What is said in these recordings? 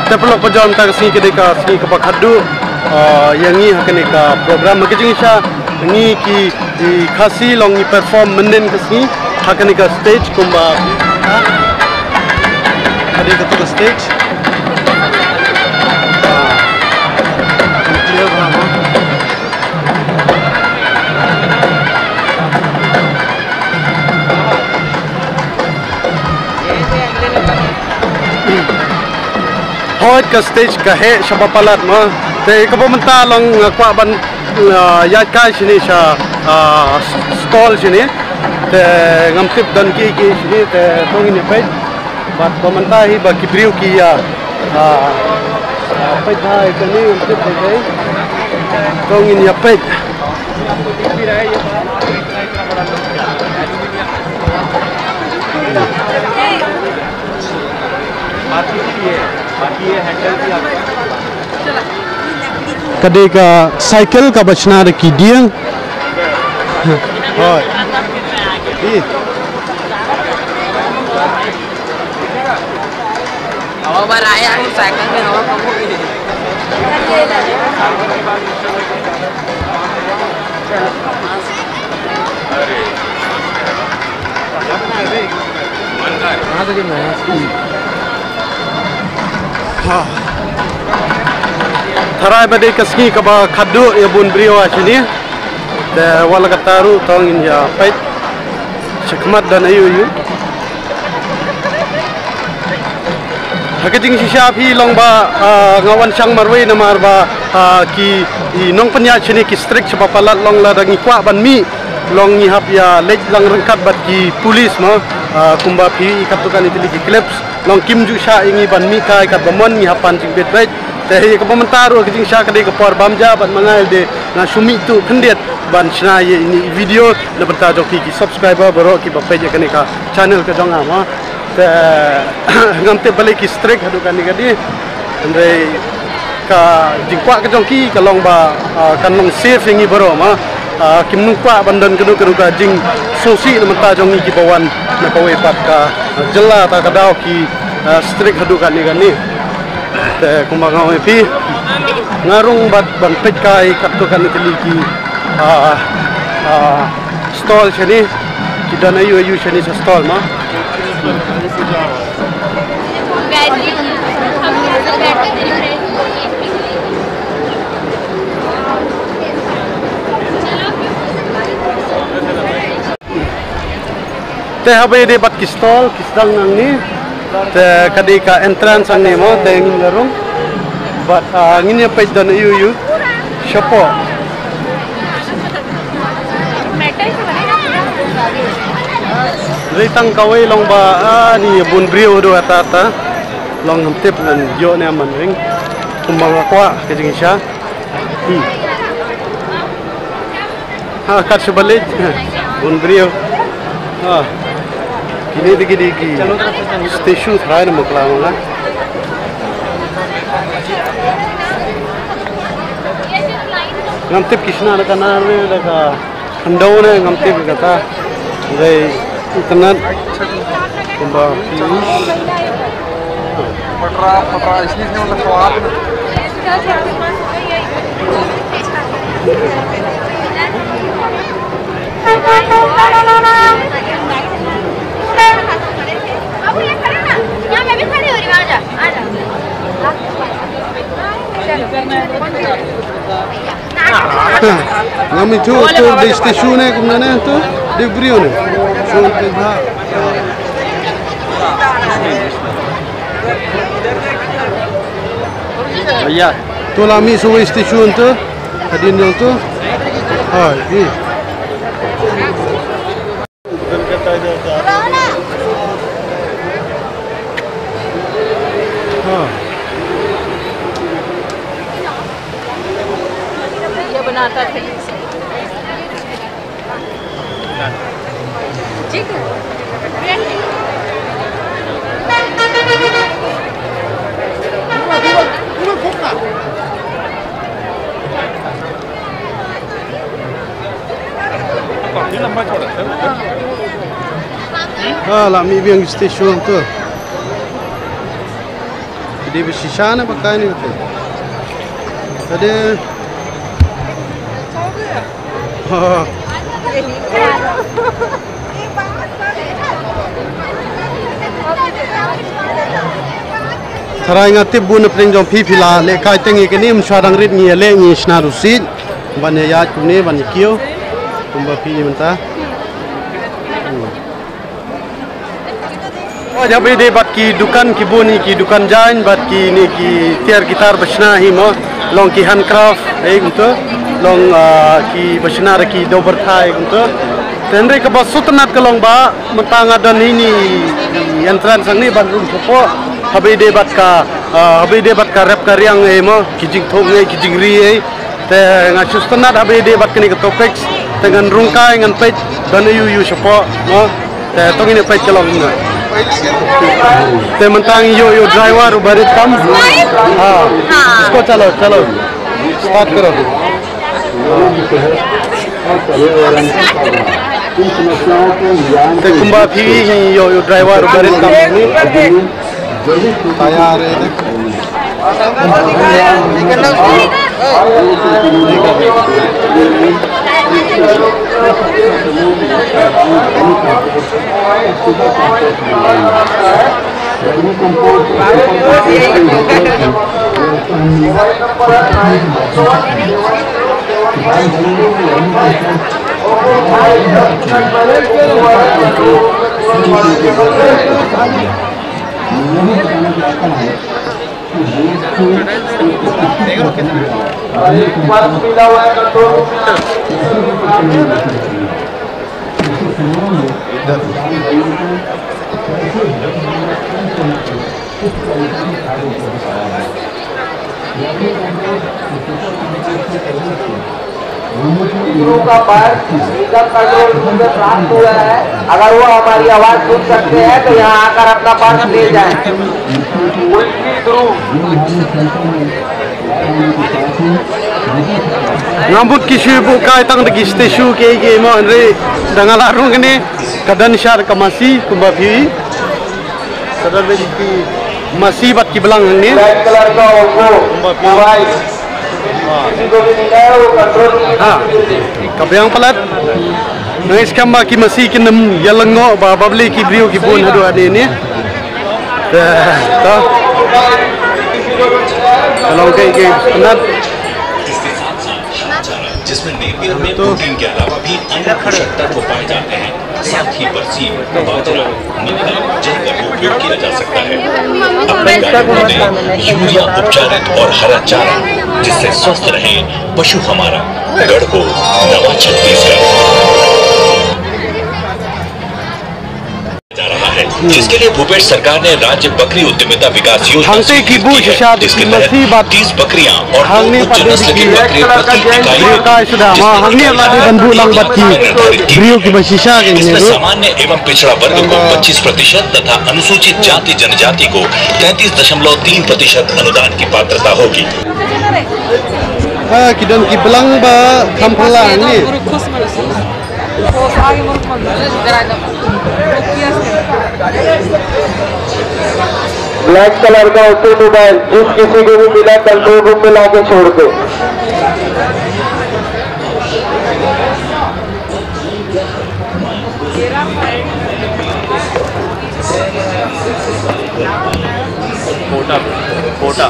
develop pejam tak sini kedeka sini kebakadu yang ni kedeka program makijing sya ni ki dikasih long ni perform menen ke sini kedeka stage kumba ada ketua stage clear berapa hoi ke stage ke he syaba palat ma te kabo menta long kwa ban ya kai sini sya stall sini te ngamtip dan ki sini te tong ini pe bat pementa hi ba kibriu ki ya pe thai ke ni ngamtip pe tong ini ya pe kadai ka cycle ka bachna rakhi dia hoy हवा बार आया है साइकिल में हवा कम हो गई Tarai badai kasih kaba kadu ya bun brio sini, dah wala kataru tongin ya pait, cekmat dan ayu. Hakijing sisa api long ba ngawan sang marway na marba ki nong penya sini ki strik sebab palat long la dangi kwa ban mi long ni hap ya lej lang rengkat bat ki polis ma kumba pi ikatukan itu lagi clips long kim ju sha ingi ban mi kai kat bamon ni hapan jing bet bet teh ke pementaru kijing sha kadai ke por bamja bat mangal de na sumi tu kendet ban sna ye ini video na berta joki ki subscriber baro ki bapai je ka channel ke jong ma ngamte balik ki strike hadukan ni gadi andre ka jingkwa ke jongki ka long ba kan long safe ingi baro ma kim nungkwa bandan kedu ka jing sosi namta jongi ki bawan na kawe pat ka jela ta kadau ki strike hadukan ni gani te kumbaga pi ngarung bat ban pet kai katukan ni ki stall sini kita na ayu sini sa stall ma teh abai de bat kistol kistang nang ni teh kadika entrance ang ni mo teh ngin garung bat ngin ya pej dan ayu shopo Ritang kawai long ba ni bun brio do ata long hamtip nan yo ne man ring kumbang akwa kijing sya kat sebalik bun brio kini digi station thai na muklang la ngamtip kisna na kanar ne daga handau ne ngamtip kata dai internet kumba पटरा इसलिए मतलब स्वाद बाबू ये खड़े ना यहाँ मैं भी खड़ी हो रही हूँ आजा ngam itu di stasiun ke mana tu di Brio ni stasiun Kedha ya tu lami suwe stasiun tu hadin yang tu ni ये बनाता था ठीक है लंबा छोड़ा lami biang stasiun tu Jadi bersisa na pakai ni tu. Ada. Sarai ngatip bun pring jom pila le kai tengi kini mswadang rit ngi le ngi sna rusit ban ya kumne ban kio kumba pi menta. Oh jadi debat ki dukan ki buni ki dukan jain bat ki ni ki tiar gitar basna hi mo long ki handcraft ei unto long ki basna ki dober thai unto tenre ka basutnat ka long ba mentang ada ni entran sang ni ban rum sopo habi debat ka rap karyang ei mo kijing thong ei kijing ri ei te ngasusnat habi debat kini ka topics dengan rungkai ngan pet dan yu sopo no te tong ini pet kalong ni ते mentang यो ड्राइवर बड़े कम हाँ इसको चलो स्टार्ट करो ते कुंभा भी यो ड्राइवर बड़े कम नहीं तैयार है का पर कंट्रोल में प्राप्त हुआ है। अगर वो हमारी आवाज सुन सकते हैं तो यहाँ आकर अपना पर्स ले जाएं। ngambut kisu bukai tang de station ke mo andre dangal arung ni kadan syar kamasi kumbapi sadar be ki masih bat ki belang ni black colour का वो मोबाइल किसी को भी नहीं है वो control ha kabyang palat nangis kamba ki masih ki nem yalango ba babli ki brio ki bun hadu ade ni ta kalau ke penat जिसमें नेपियर में प्रोटीन के अलावा भी अन्य पोषक तत्व पाए जाते हैं। साथ ही बरसीम, बाजरा, मक्का, जौ का भी उपयोग किया जा सकता है। अपने गायों में यूरिया उपचारित और हरा चारा जिससे स्वस्थ रहे पशु हमारा। गढ़बो नवा छत्तीसगढ़ जा रहा है, जिसके लिए भूपेश सरकार ने राज्य बकरी उद्यमिता विकास योजना हंसे की बूझ शायद जिसके मसी बात 30 बकरियां और हंगने 2 नस्ल की बकरी प्रति इकाई का सुधा मा हंगने वाले बंबू लंग बात की ब्रियो की बशीशा के इसमें सामान्य एवं पिछड़ा वर्ग को 25% तथा अनुसूचित जाति जनजाति को 33.3% अनुदान की पात्रता होगी। हाँ किधर की बलंग बा थम्पला ni ब्लैक कलर का ऑटोमोबाइल जिस किसी को भी मिला कंट्रोल रूम में लाके छोड़ दो। कोटा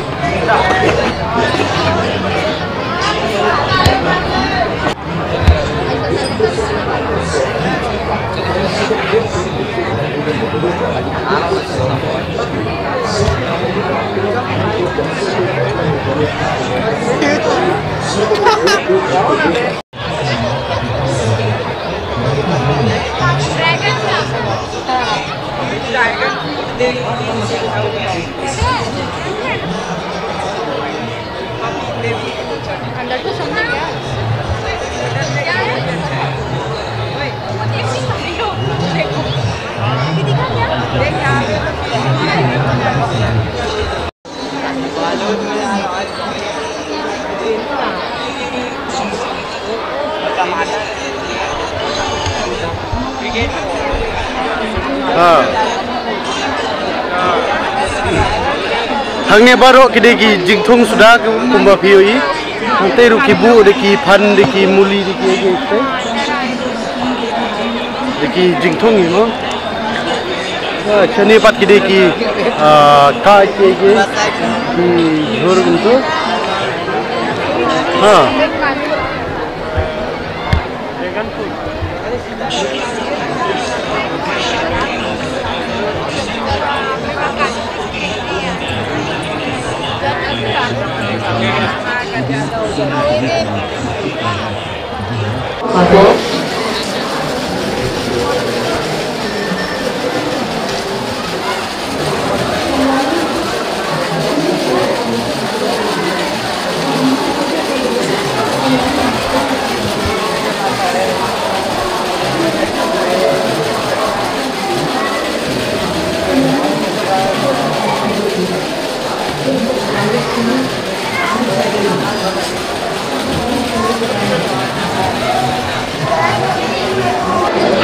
अंदर तो समझ गया हाँ hangnya baru kide ki jingthung sudah kumba pioi ante ruki bu deki pan deki muli deki gitu deki jingthung ini chani pat kide ki ka ke ki jhur gitu ha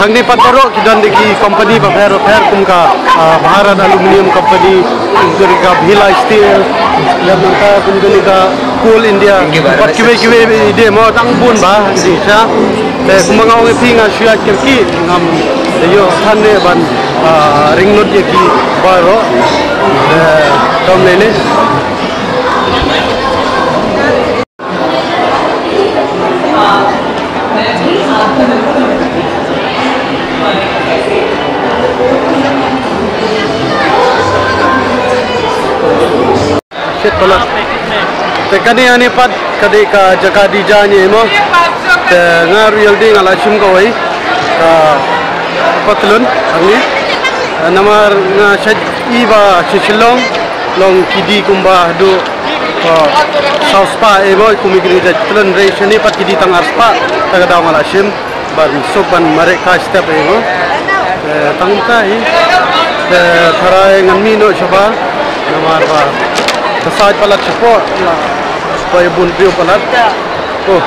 Hangni patoro kidan deki company babero fair kumka Bharat Aluminium Company kumka Bhila Steel lamanta kumka Coal India pat kiwe ide mo tangbun ba di sa te kumanga ong pinga syat kirki ngam yo thanne ban ringnot yeki baro tom lele tolak tekani ani pat kade ka jaga di janye mo te ngar real ding ala chim ko wai ka patlun ani namar nga saj iba chichilong long kidi kumba do south spa emo kumigri da tlun re shani pat kidi tang aspa taga daw ala chim ban soban mare ka step emo tangta hi tharai ngami no choba namar ba Kasai palat support supaya bun view palat. Oh.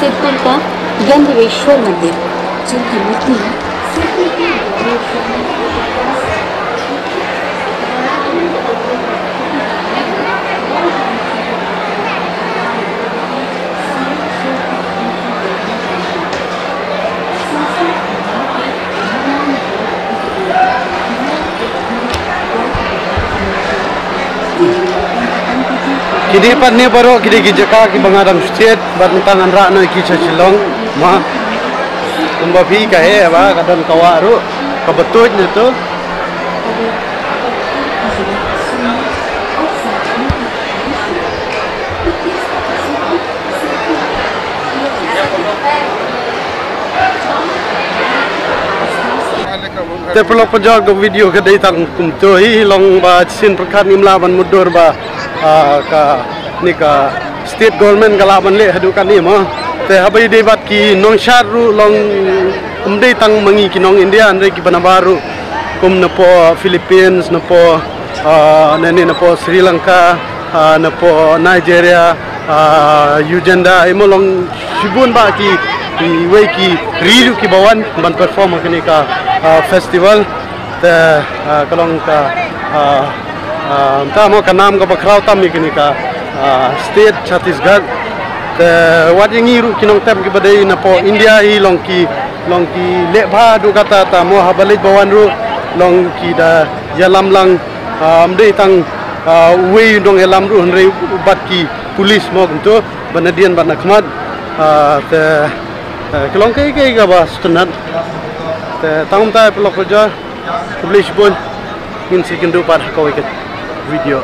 Siddhpur का गंधवेश्वर मंदिर जिनकी मूर्ति Kini pat ni baru kini jaka ki bangadam state bat tangan ra no ki chachilong ma kumba pi ka he ba kadon kawaru ka betut ni tu te pelok pejog video ke datang kumto hi long ba sin perkat nimla ban mudur ba ka ni ka state government galaban le hadukan ni mo te habai debat ki nong sharu long umdei tang mangi ki nong India andre ki banabaru kum na po Philippines na po nani na po Sri Lanka na po Nigeria Uganda imo long sibun ba ki wei ki riru ki bawan ban perform kini ka festival te kalong ka tamo ka nam ka bakraw tam ni ka state Chhattisgarh te wat yang iru kinong tem ki badai na po India hi long ki lebha du kata tamo habalit bawan ru long ki da yalam lang amdei tang wei dong elam ru henrei bat ki police mo kunto banadian bat nakmat te kelong kai ka ba stunat te tangum ta pelok kerja publish pun min sikindu par kau ikat video